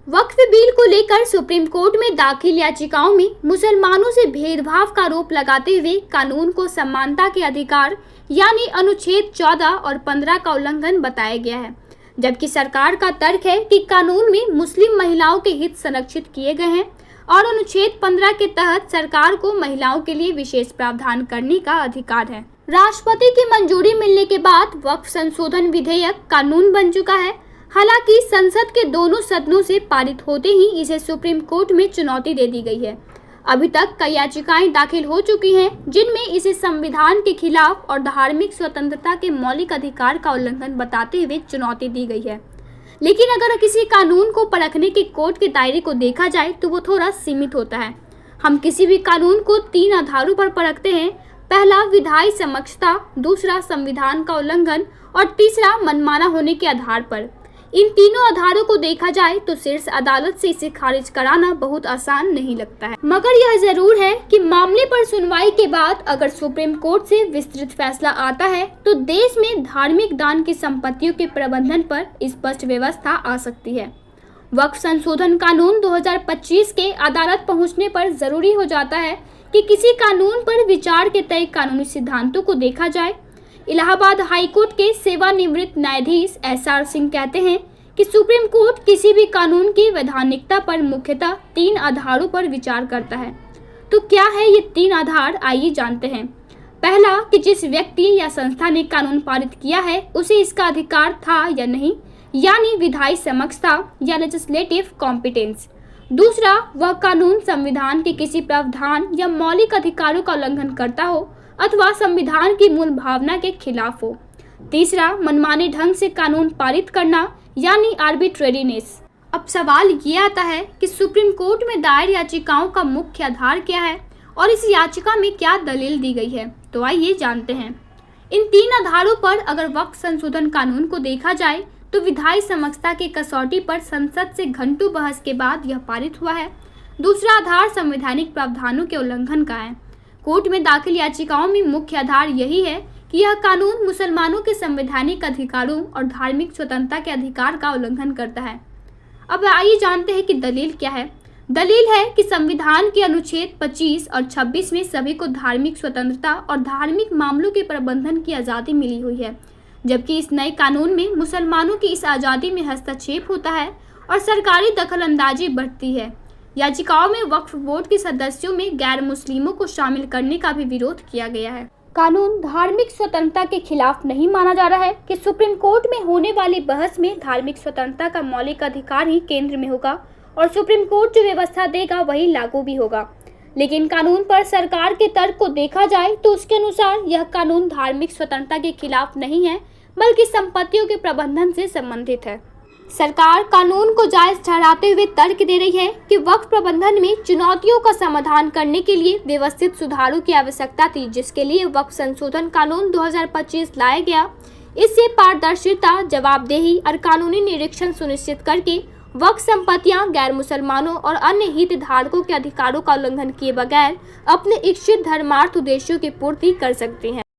वक्फ bill को लेकर supreme court में दाखिल याचिकाओं में मुसलमानों से भेदभाव का आरोप लगाते हुए कानून को समानता के अधिकार यानी अनुच्छेद 14 और 15 का उल्लंघन बताया गया है, जबकि सरकार का तर्क है कि कानून में मुस्लिम महिलाओं के हित संरक्षित किए गए हैं और अनुच्छेद 15 के तहत सरकार को महिलाओं के लिए विशेष प्रावधान करने का अधिकार है। राष्ट्रपति की मंजूरी मिलने के बाद वक्फ संशोधन विधेयक कानून बन चुका है। हालांकि संसद के दोनों सदनों से पारित होते ही इसे सुप्रीम कोर्ट में चुनौती दे दी गई है। अभी तक कई याचिकाएं दाखिल हो चुकी हैं, जिनमें इसे संविधान के खिलाफ और धार्मिक स्वतंत्रता के मौलिक अधिकार का उल्लंघन बताते हुए चुनौती दी गई है। लेकिन अगर किसी कानून को परखने के कोर्ट के दायरे को देखा जाए तो वो थोड़ा सीमित होता है। हम किसी भी कानून को 3 आधारों पर परखते हैं। पहला विधायी समक्षता, दूसरा संविधान का उल्लंघन और तीसरा मनमाना होने के आधार पर। इन तीनों आधारों को देखा जाए तो शीर्ष अदालत से इसे खारिज कराना बहुत आसान नहीं लगता है, मगर यह जरूर है कि मामले पर सुनवाई के बाद अगर सुप्रीम कोर्ट से विस्तृत फैसला आता है तो देश में धार्मिक दान की संपत्तियों के प्रबंधन पर स्पष्ट व्यवस्था आ सकती है। वक्फ संशोधन कानून 2025 के अदालत पहुंचने पर जरूरी हो जाता है कि किसी कानून पर विचार के तय कानूनी सिद्धांतों को देखा जाए। इलाहाबाद हाईकोर्ट के सेवानिवृत्त न्यायाधीश SR सिंह कहते हैं कि सुप्रीम कोर्ट किसी भी कानून की वैधानिकता पर मुख्यतः 3 आधारों पर विचार करता है। तो क्या है ये 3 आधार, आइए जानते हैं। पहला कि जिस व्यक्ति या संस्था ने कानून पारित किया है उसे इसका अधिकार था या नहीं, यानी विधायी समक्षता या लेजिस्लेटिव कॉम्पिटेंस। दूसरा, वह कानून संविधान के किसी प्रावधान या मौलिक अधिकारों का उल्लंघन करता हो अथवा संविधान की मूल भावना के खिलाफ हो। तीसरा, मनमाने ढंग से कानून पारित करना यानी आर्बिट्रेरीनेस। अब सवाल ये आता है कि सुप्रीम कोर्ट में दायर याचिकाओं का मुख्य आधार क्या है और इस याचिका में क्या दलील दी गई है। तो आइए जानते हैं। इन 3 आधारों पर अगर वक्फ संशोधन कानून को देखा जाए तो विधायी समक्षता के कसौटी पर संसद से घंटों बहस के बाद यह पारित हुआ है। दूसरा आधार संवैधानिक प्रावधानों के उल्लंघन का है। कोर्ट में दाखिल याचिकाओं में मुख्य आधार यही है कि यह कानून मुसलमानों के संवैधानिक अधिकारों और धार्मिक स्वतंत्रता के अधिकार का उल्लंघन करता है। अब आइए जानते हैं कि दलील क्या है। दलील है कि संविधान के अनुच्छेद 25 और 26 में सभी को धार्मिक स्वतंत्रता और धार्मिक मामलों के प्रबंधन की आज़ादी मिली हुई है, जबकि इस नए कानून में मुसलमानों की इस आज़ादी में हस्तक्षेप होता है और सरकारी दखलंदाजी बढ़ती है। याचिकाओं में वक्फ बोर्ड के सदस्यों में गैर मुस्लिमों को शामिल करने का भी विरोध किया गया है। कानून धार्मिक स्वतंत्रता के खिलाफ नहीं माना जा रहा है कि सुप्रीम कोर्ट में होने वाली बहस में धार्मिक स्वतंत्रता का मौलिक अधिकार ही केंद्र में होगा और सुप्रीम कोर्ट जो व्यवस्था देगा वही लागू भी होगा। लेकिन कानून पर सरकार के तर्क को देखा जाए तो उसके अनुसार यह कानून धार्मिक स्वतंत्रता के खिलाफ नहीं है, बल्कि संपत्तियों के प्रबंधन से संबंधित है। सरकार कानून को जायज ठहराते हुए तर्क दे रही है कि वक्फ प्रबंधन में चुनौतियों का समाधान करने के लिए व्यवस्थित सुधारों की आवश्यकता थी, जिसके लिए वक्फ संशोधन कानून 2025 लाया गया। इससे पारदर्शिता, जवाबदेही और कानूनी निरीक्षण सुनिश्चित करके वक्फ संपत्तियां गैर मुसलमानों और अन्य हितधारकों के अधिकारों का उल्लंघन किए बगैर अपने इच्छित धर्मार्थ उद्देश्यों की पूर्ति कर सकती हैं।